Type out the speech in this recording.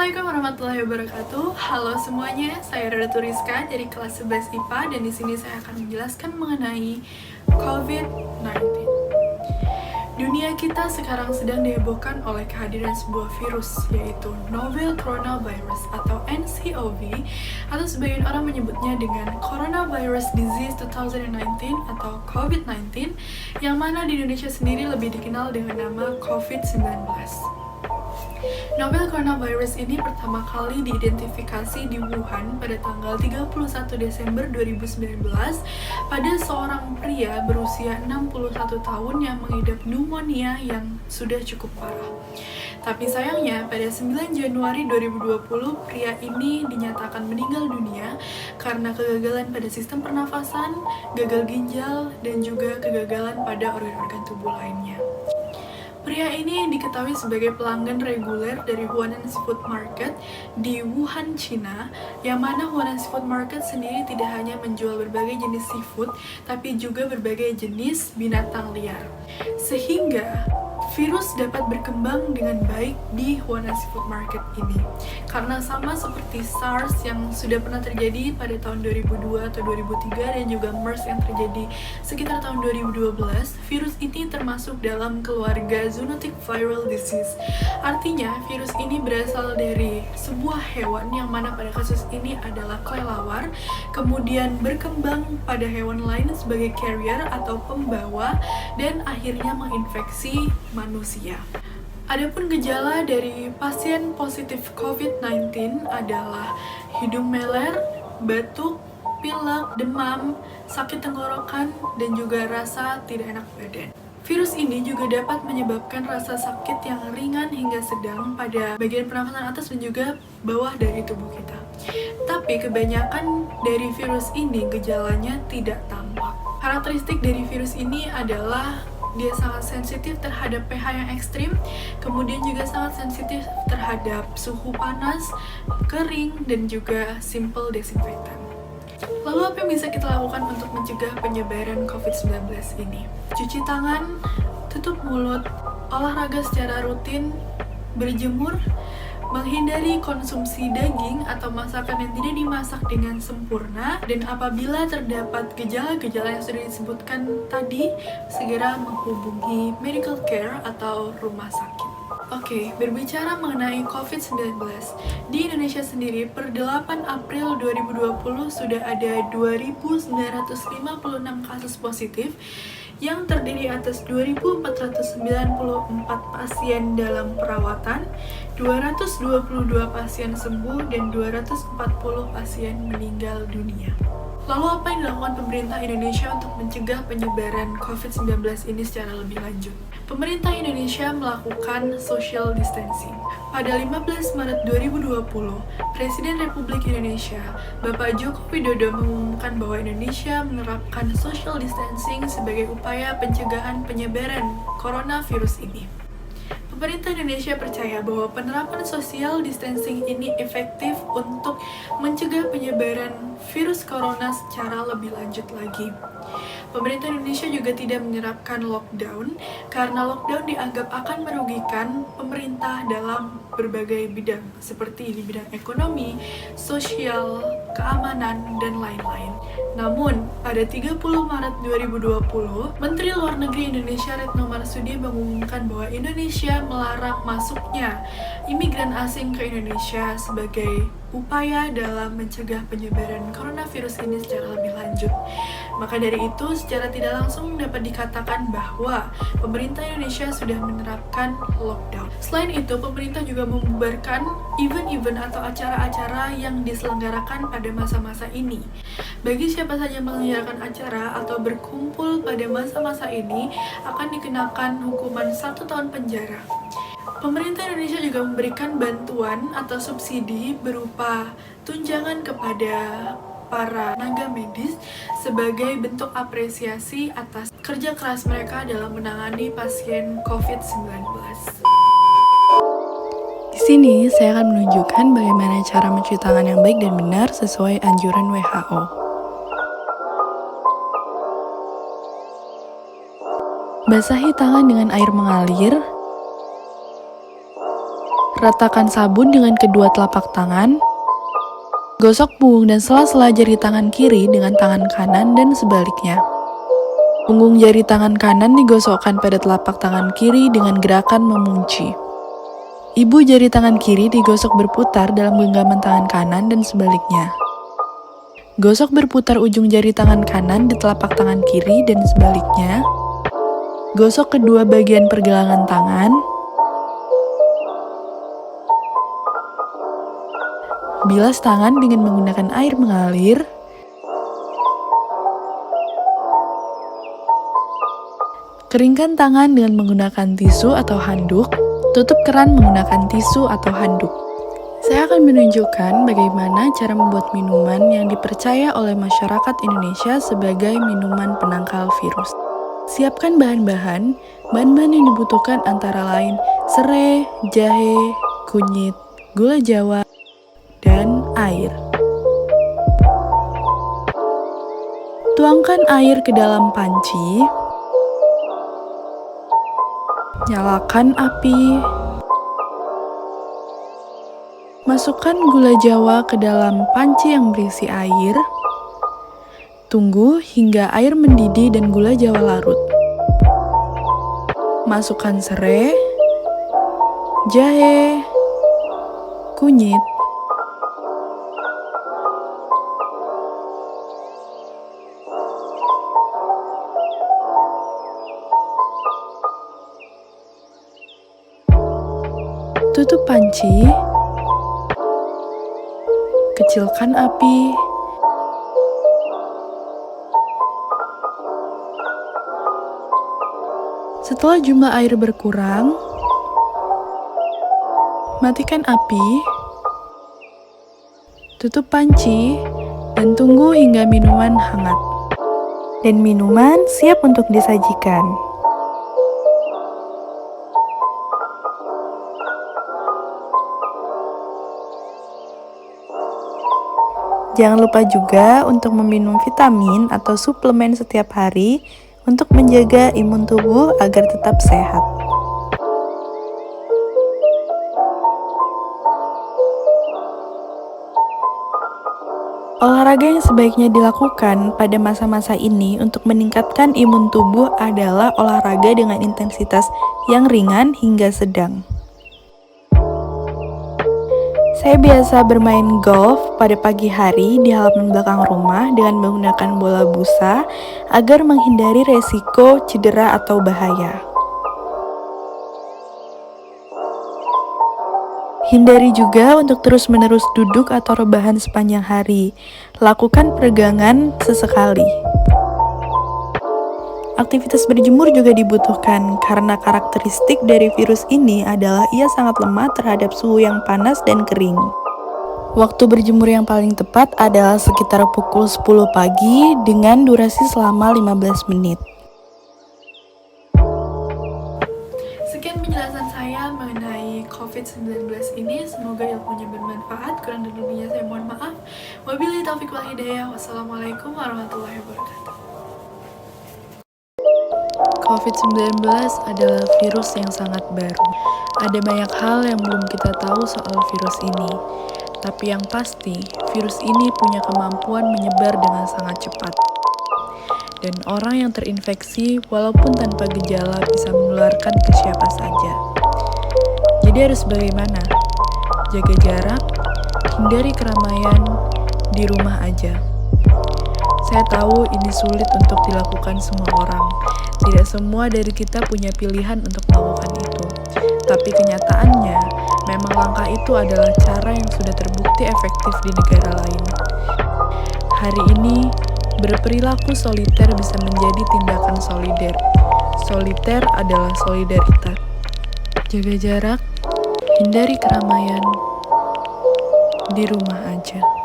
Assalamualaikum warahmatullahi wabarakatuh. Halo semuanya, saya Rada Rizka dari kelas 11 IPA dan di sini saya akan menjelaskan mengenai COVID-19. Dunia kita sekarang sedang dihebohkan oleh kehadiran sebuah virus, yaitu Novel Coronavirus atau NCOV, atau sebagian orang menyebutnya dengan Coronavirus Disease 2019 atau COVID-19, yang mana di Indonesia sendiri lebih dikenal dengan nama COVID-19. Novel coronavirus ini pertama kali diidentifikasi di Wuhan pada tanggal 31 Desember 2019 pada seorang pria berusia 61 tahun yang mengidap pneumonia yang sudah cukup parah. Tapi sayangnya pada 9 Januari 2020 pria ini dinyatakan meninggal dunia karena kegagalan pada sistem pernafasan, gagal ginjal, dan juga kegagalan pada organ-organ tubuh lainnya. Pria ini diketahui sebagai pelanggan reguler dari Huanan Seafood Market di Wuhan, China, yang mana Huanan Seafood Market sendiri tidak hanya menjual berbagai jenis seafood, tapi juga berbagai jenis binatang liar. Sehingga virus dapat berkembang dengan baik di Huanan Seafood Market ini. Karena sama seperti SARS yang sudah pernah terjadi pada tahun 2002 atau 2003 dan juga MERS yang terjadi sekitar tahun 2012, virus ini termasuk dalam keluarga zoonotic viral disease. Artinya, virus ini berasal dari sebuah hewan yang mana pada kasus ini adalah kelelawar, kemudian berkembang pada hewan lain sebagai carrier atau pembawa, dan akhirnya menginfeksi manusia. Adapun gejala dari pasien positif COVID-19 adalah hidung meler, batuk, pilek, demam, sakit tenggorokan, dan juga rasa tidak enak badan. Virus ini juga dapat menyebabkan rasa sakit yang ringan hingga sedang pada bagian pernafasan atas dan juga bawah dari tubuh kita. Tapi kebanyakan dari virus ini gejalanya tidak tampak. Karakteristik dari virus ini adalah dia sangat sensitif terhadap pH yang ekstrim, kemudian juga sangat sensitif terhadap suhu panas, kering, dan juga simple desinfektan. Lalu apa yang bisa kita lakukan untuk mencegah penyebaran COVID-19 ini? Cuci tangan, tutup mulut, olahraga secara rutin, berjemur, menghindari konsumsi daging atau masakan yang tidak dimasak dengan sempurna, dan apabila terdapat gejala-gejala yang sudah disebutkan tadi, segera menghubungi medical care atau rumah sakit. Oke, berbicara mengenai COVID-19, di Indonesia sendiri per 8 April 2020 sudah ada 2.956 kasus positif yang terdiri atas 2.494 pasien dalam perawatan, 222 pasien sembuh, dan 240 pasien meninggal dunia. Lalu apa yang dilakukan pemerintah Indonesia untuk mencegah penyebaran COVID-19 ini secara lebih lanjut? Pemerintah Indonesia melakukan social distancing. Pada 15 Maret 2020, Presiden Republik Indonesia, Bapak Joko Widodo mengumumkan bahwa Indonesia menerapkan social distancing sebagai upaya pencegahan penyebaran coronavirus ini. Pemerintah Indonesia percaya bahwa penerapan social distancing ini efektif untuk mencegah penyebaran virus corona secara lebih lanjut lagi. Pemerintah Indonesia juga tidak menerapkan lockdown karena lockdown dianggap akan merugikan pemerintah dalam berbagai bidang seperti di bidang ekonomi, sosial, keamanan, dan lain-lain. Namun, pada 30 Maret 2020, Menteri Luar Negeri Indonesia Retno Marsudi mengumumkan bahwa Indonesia melarang masuknya imigran asing ke Indonesia sebagai upaya dalam mencegah penyebaran coronavirus ini secara lebih lanjut. Maka dari itu, secara tidak langsung dapat dikatakan bahwa pemerintah Indonesia sudah menerapkan lockdown. Selain itu, pemerintah juga membubarkan event-event atau acara-acara yang diselenggarakan pada masa-masa ini. Bagi siapa saja yang menyelenggarakan acara atau berkumpul pada masa-masa ini akan dikenakan hukuman 1 tahun penjara. Pemerintah Indonesia juga memberikan bantuan atau subsidi berupa tunjangan kepada para tenaga medis sebagai bentuk apresiasi atas kerja keras mereka dalam menangani pasien COVID-19. Di sini saya akan menunjukkan bagaimana cara mencuci tangan yang baik dan benar sesuai anjuran WHO. Basahi tangan dengan air mengalir. Ratakan sabun dengan kedua telapak tangan. Gosok punggung dan sela-sela jari tangan kiri dengan tangan kanan dan sebaliknya. Punggung jari tangan kanan digosokkan pada telapak tangan kiri dengan gerakan memunci. Ibu jari tangan kiri digosok berputar dalam genggaman tangan kanan dan sebaliknya. Gosok berputar ujung jari tangan kanan di telapak tangan kiri dan sebaliknya. Gosok kedua bagian pergelangan tangan. Bilas tangan dengan menggunakan air mengalir. Keringkan tangan dengan menggunakan tisu atau handuk. Tutup keran menggunakan tisu atau handuk. Saya akan menunjukkan bagaimana cara membuat minuman yang dipercaya oleh masyarakat Indonesia sebagai minuman penangkal virus. Siapkan bahan-bahan. Bahan-bahan yang dibutuhkan antara lain serai, jahe, kunyit, gula jawa, dan air. Tuangkan air ke dalam panci. Nyalakan api. Masukkan gula jawa ke dalam panci yang berisi air. Tunggu hingga air mendidih dan gula jawa larut. Masukkan serai, jahe, kunyit, tutup panci, kecilkan api. Setelah jumlah air berkurang, matikan api, tutup panci, dan tunggu hingga minuman hangat. Dan minuman siap untuk disajikan. Jangan lupa juga untuk meminum vitamin atau suplemen setiap hari untuk menjaga imun tubuh agar tetap sehat. Olahraga yang sebaiknya dilakukan pada masa-masa ini untuk meningkatkan imun tubuh adalah olahraga dengan intensitas yang ringan hingga sedang. Saya biasa bermain golf pada pagi hari di halaman belakang rumah dengan menggunakan bola busa agar menghindari resiko cedera atau bahaya. Hindari juga untuk terus-menerus duduk atau rebahan sepanjang hari. Lakukan peregangan sesekali. Aktivitas berjemur juga dibutuhkan karena karakteristik dari virus ini adalah ia sangat lemah terhadap suhu yang panas dan kering. Waktu berjemur yang paling tepat adalah sekitar pukul 10 pagi dengan durasi selama 15 menit. Sekian penjelasan saya mengenai COVID-19 ini. Semoga ilmunya bermanfaat. Kurang dan lebihnya saya mohon maaf. Wabillahi taufiq wal hidayah. Wassalamualaikum warahmatullahi wabarakatuh. COVID-19 adalah virus yang sangat baru. Ada banyak hal yang belum kita tahu soal virus ini. Tapi yang pasti, virus ini punya kemampuan menyebar dengan sangat cepat. Dan orang yang terinfeksi walaupun tanpa gejala bisa menularkan ke siapa saja. Jadi harus bagaimana? Jaga jarak, hindari keramaian, di rumah aja. Saya tahu ini sulit untuk dilakukan semua orang. Tidak semua dari kita punya pilihan untuk melakukan itu. Tapi kenyataannya, memang langkah itu adalah cara yang sudah terbukti efektif di negara lain. Hari ini, berperilaku soliter bisa menjadi tindakan solider. Soliter adalah solidaritas. Jaga jarak, hindari keramaian, di rumah aja.